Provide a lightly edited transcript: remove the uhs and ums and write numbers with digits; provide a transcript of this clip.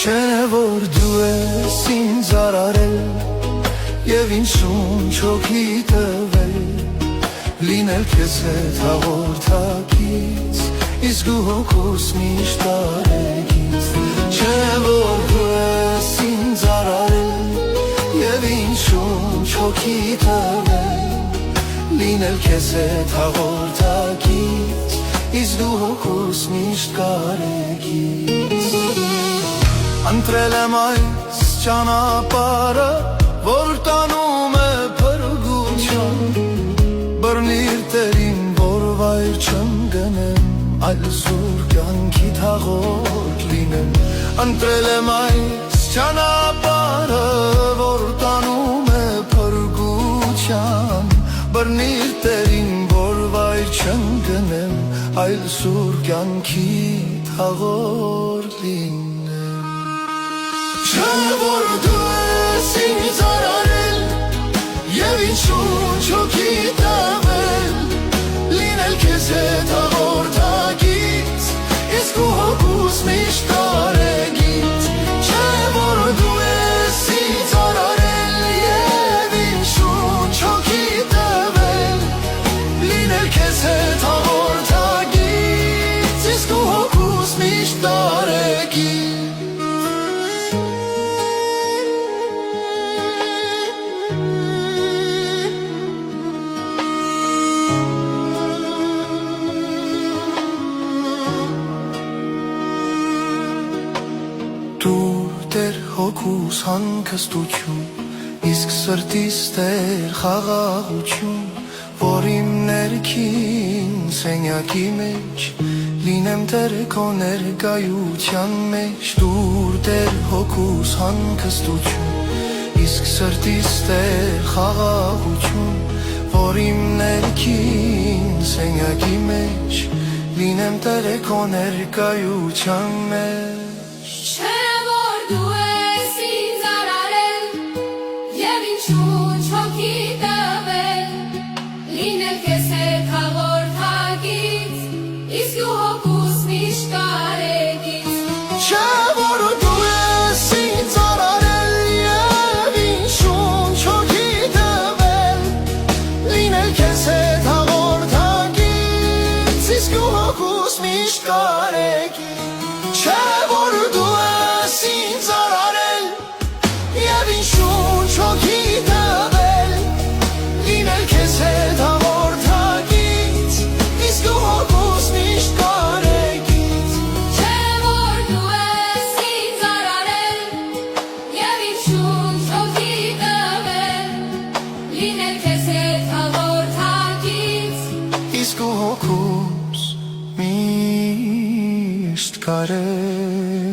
Չէ որ դու ես ինձ արարել Եվ ինձ շունչ հոգի տվել Լինել քեզ հետ հաղորդակից Իսկ դու հոգուս միշտ արեգից Չէ որ դու ես ինձ արարել Եվ ինձ շունչ հոգի տվել Լինել քեզ հետ հաղորդակից Իսկ դու հոգուս միշտ կարեգից Ընտրել եմ այս ճանապարհը, որ տանում է փրկության Բռնիր տերին, որ վայր չեմ գնեմ, այլ զուր կյանքի թաղորդ լինեմ Ընտրել եմ այս ճանապարհը, որ տանում է փրկության Բռնիր տերին, որ վայր չեմ գնեմ, այլ զուր կյանքի թաղորդ լինեմ Չէ որ դու ես ինձ արարել Եվ ինձ շունչ հոգի տվել Լինել քեզ հետ հաղորդակից Իսկ ու հոգուս միշտ կարեգից Չէ որ դու ես ինձ արարել Եվ ինձ շունչ հոգի տվել Լինել քեզ հետ հաղորդակից Իսկ ու հոգուս միշտ կարեգից Դեր հոգուս հանգստություն, իսկ սրտիս դեր խաղաղություն, որ իմ ներքին սենյակի մեջ, լինեմ դեր քո ներկայության մեջ, դուր դեր հոգուս հանգստություն, իսկ սրտիս դեր խաղաղություն, որ իմ ներքին սենյակի մեջ, լինեմ դեր քո ներկայության մեջ Դու ես ինձ արարել Եվ ինձ շունչ հոգի տվել Լինել քեզ հետ հաղորդակից Իսկ դու հոգուս միշտ կարեգից Չէ որ դու ես ինձ արարել Եվ ինձ շունչ հոգի տվել Լինել քեզ հետ հաղորդակից Իսկ դու հոգուս միշտ կարեգից Չէ որ դու ես ինձ արարել Եվ ինձ շունչ հոգի տվել Լինել քեզ հետ հաղորդակից Իսկ դու հոգուս միշտ կարեգից Չէ որ դու ես ինձ արարել Եվ ինձ շունչ հոգի տվել Լինել քեզ հետ հաղորդակից Իսկ ու հոգուս միշտ կարեգից